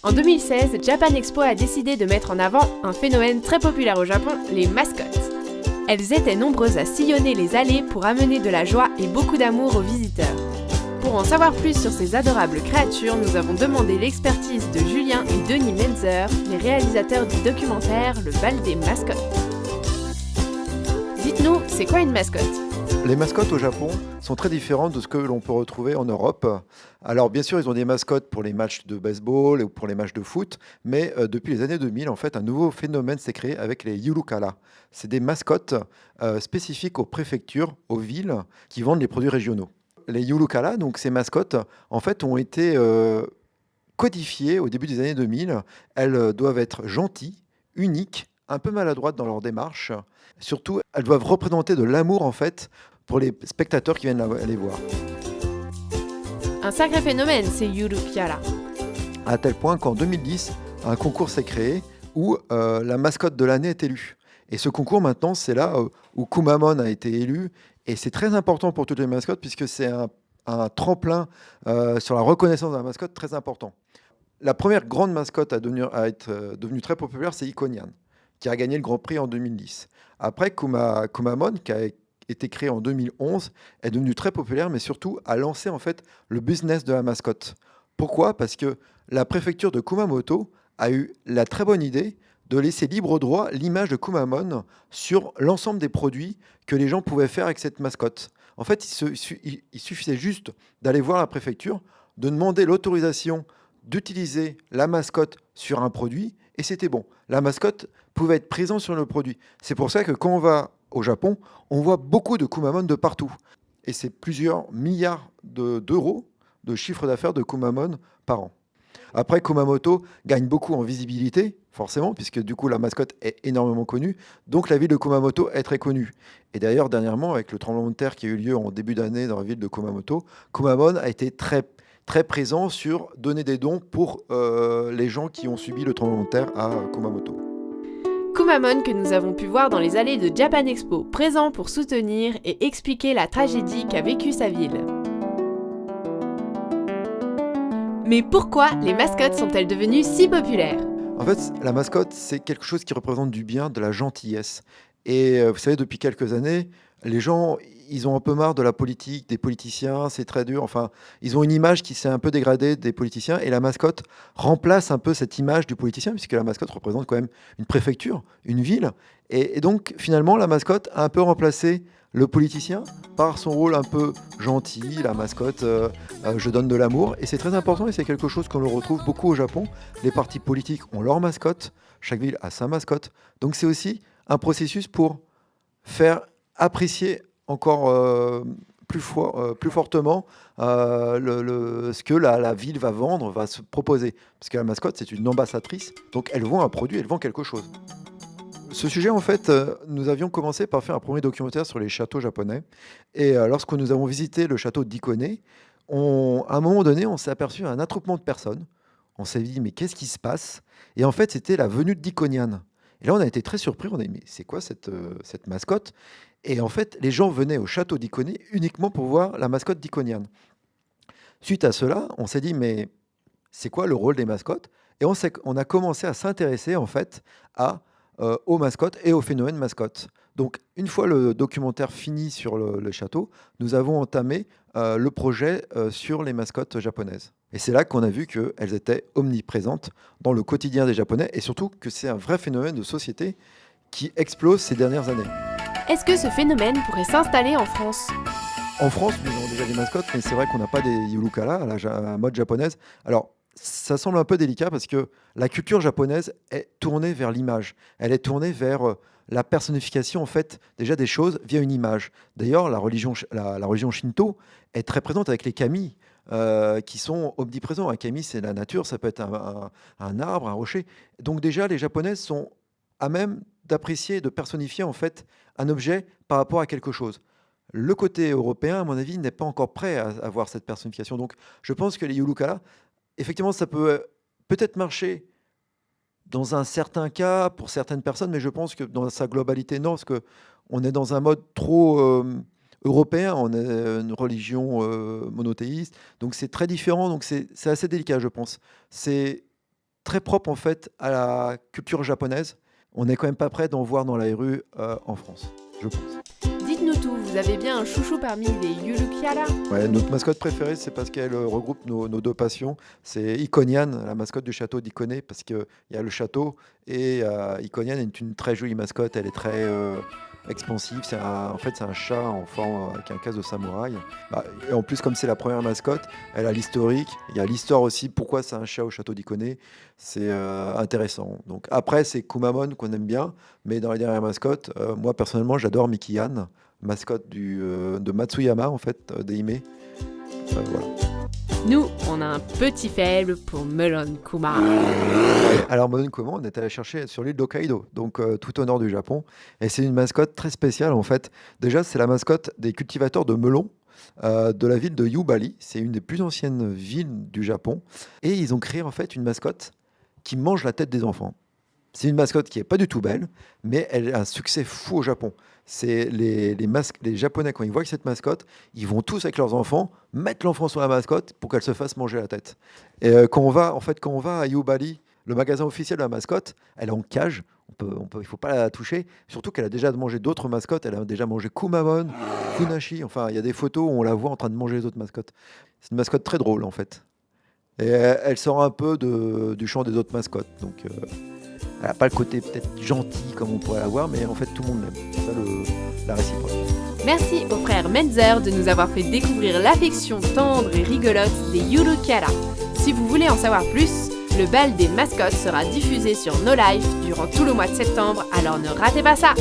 En 2016, Japan Expo a décidé de mettre en avant un phénomène très populaire au Japon, les mascottes. Elles étaient nombreuses à sillonner les allées pour amener de la joie et beaucoup d'amour aux visiteurs. Pour en savoir plus sur ces adorables créatures, nous avons demandé l'expertise de Julien et Denis Menzer, les réalisateurs du documentaire Le bal des mascottes. Dites-nous, c'est quoi une mascotte ? Les mascottes au Japon sont très différentes de ce que l'on peut retrouver en Europe. Alors bien sûr, ils ont des mascottes pour les matchs de baseball ou pour les matchs de foot, mais depuis les années 2000, en fait, un nouveau phénomène s'est créé avec les Yurukara. C'est des mascottes spécifiques aux préfectures, aux villes, qui vendent les produits régionaux. Les Yurukara, donc ces mascottes, en fait, ont été codifiées au début des années 2000. Elles doivent être gentilles, uniques, un peu maladroites dans leur démarche. Surtout, elles doivent représenter de l'amour, en fait, pour les spectateurs qui viennent les voir. Un sacré phénomène, ces Yurukara. À tel point qu'en 2010, un concours s'est créé où la mascotte de l'année est élue. Et ce concours, maintenant, c'est là où Kumamon a été élu. Et c'est très important pour toutes les mascottes puisque c'est un tremplin sur la reconnaissance de la mascotte très important. La première grande mascotte à être devenue très populaire, c'est Iconian, qui a gagné le Grand Prix en 2010. Après, Kumamon, qui a été créé en 2011, est devenu très populaire, mais surtout a lancé en fait le business de la mascotte. Pourquoi ? Parce que la préfecture de Kumamoto a eu la très bonne idée de laisser libre droit l'image de Kumamon sur l'ensemble des produits que les gens pouvaient faire avec cette mascotte. En fait, il suffisait juste d'aller voir la préfecture, de demander l'autorisation d'utiliser la mascotte sur un produit, et c'était bon. La mascotte pouvait être présente sur le produit. C'est pour ça que quand on va au Japon, on voit beaucoup de Kumamon de partout. Et c'est plusieurs milliards d'euros de chiffre d'affaires de Kumamon par an. Après, Kumamoto gagne beaucoup en visibilité, forcément, puisque du coup la mascotte est énormément connue. Donc la ville de Kumamoto est très connue. Et d'ailleurs, dernièrement, avec le tremblement de terre qui a eu lieu en début d'année dans la ville de Kumamoto, Kumamon a été très présent sur donner des dons pour les gens qui ont subi le tremblement de terre à Kumamoto. Kumamon que nous avons pu voir dans les allées de Japan Expo, présent pour soutenir et expliquer la tragédie qu'a vécue sa ville. Mais pourquoi les mascottes sont-elles devenues si populaires ? En fait, la mascotte, c'est quelque chose qui représente du bien, de la gentillesse. Et vous savez, depuis quelques années, les gens, ils ont un peu marre de la politique, des politiciens, c'est très dur. Enfin, ils ont une image qui s'est un peu dégradée des politiciens et la mascotte remplace un peu cette image du politicien, puisque la mascotte représente quand même une préfecture, une ville. Et donc, finalement, la mascotte a un peu remplacé le politicien par son rôle un peu gentil, la mascotte, je donne de l'amour. Et c'est très important et c'est quelque chose qu'on le retrouve beaucoup au Japon. Les partis politiques ont leur mascotte, chaque ville a sa mascotte. Donc c'est aussi un processus pour faire apprécier encore plus fortement ce que la ville va vendre, va se proposer. Parce que la mascotte, c'est une ambassadrice, donc elle vend un produit, elle vend quelque chose. Ce sujet, en fait, nous avions commencé par faire un premier documentaire sur les châteaux japonais. Et lorsque nous avons visité le château d'Ikone, à un moment donné, on s'est aperçu un attroupement de personnes. On s'est dit, mais qu'est-ce qui se passe ? Et en fait, c'était la venue d'Iconian. Et là, on a été très surpris. On a dit, mais c'est quoi cette mascotte ? Et en fait, les gens venaient au château d'Ikone uniquement pour voir la mascotte d'Iconian. Suite à cela, on s'est dit, mais c'est quoi le rôle des mascottes ? Et on a commencé à s'intéresser, en fait, aux mascottes et au phénomène mascotte. Donc, une fois le documentaire fini sur le château, nous avons entamé le projet sur les mascottes japonaises. Et c'est là qu'on a vu qu'elles étaient omniprésentes dans le quotidien des Japonais et surtout que c'est un vrai phénomène de société qui explose ces dernières années. Est-ce que ce phénomène pourrait s'installer en France ? En France, nous avons déjà des mascottes, mais c'est vrai qu'on n'a pas des Yurukara à la mode japonaise. Alors, ça semble un peu délicat parce que la culture japonaise est tournée vers l'image. Elle est tournée vers la personnification en fait déjà des choses via une image. D'ailleurs, la religion Shinto est très présente avec les kami qui sont omniprésents. Un kami, c'est la nature, ça peut être un arbre, un rocher. Donc déjà, les Japonaises sont à même d'apprécier, de personnifier en fait un objet par rapport à quelque chose. Le côté européen, à mon avis, n'est pas encore prêt à avoir cette personnification. Donc, je pense que les Yurukara, effectivement, ça peut peut-être marcher dans un certain cas pour certaines personnes, mais je pense que dans sa globalité, non, parce qu'on est dans un mode trop européen, on est une religion monothéiste, donc c'est très différent, donc c'est assez délicat, je pense. C'est très propre en fait à la culture japonaise. On n'est quand même pas prêt d'en voir dans les rues en France, je pense. Dites-nous tout, vous avez bien un chouchou parmi les Yurukiara? Ouais, notre mascotte préférée, c'est parce qu'elle regroupe nos deux passions. C'est Ikonian, la mascotte du château d'Ikone, parce qu'il y a le château et Ikonian est une très jolie mascotte. Elle est très expansive. En fait, c'est un chat en forme avec un casque de samouraï. Et en plus, comme c'est la première mascotte, elle a l'historique. Il y a l'histoire aussi. Pourquoi c'est un chat au château d'Ikone? C'est intéressant. Donc après, c'est Kumamon qu'on aime bien, mais dans les dernières mascottes, moi personnellement, j'adore Mikian, mascotte de Matsuyama en fait, d'Eime. Voilà. Nous, on a un petit faible pour Melon Kuma. Alors Melon Kuma, on est allé chercher sur l'île d'Hokkaido, donc tout au nord du Japon, et c'est une mascotte très spéciale en fait. Déjà, c'est la mascotte des cultivateurs de melons de la ville de Yubari. C'est une des plus anciennes villes du Japon, et ils ont créé en fait une mascotte qui mange la tête des enfants. C'est une mascotte qui n'est pas du tout belle, mais elle a un succès fou au Japon. C'est les Japonais, quand ils voient cette mascotte, ils vont tous avec leurs enfants mettre l'enfant sur la mascotte pour qu'elle se fasse manger la tête. Et quand on va à Yubari, le magasin officiel de la mascotte, elle est en cage. Il ne faut pas la toucher. Surtout qu'elle a déjà mangé d'autres mascottes. Elle a déjà mangé Kumamon, Funashi. Enfin, il y a des photos où on la voit en train de manger les autres mascottes. C'est une mascotte très drôle, en fait. Et elle sort un peu du champ des autres mascottes. Donc, elle n'a pas le côté peut-être gentil comme on pourrait l'avoir, mais en fait, tout le monde l'aime. C'est ça la réciproque. Merci au frère Menzer de nous avoir fait découvrir l'affection tendre et rigolote des Yurukiara. Si vous voulez en savoir plus, le bal des mascottes sera diffusé sur No Life durant tout le mois de septembre, alors ne ratez pas ça!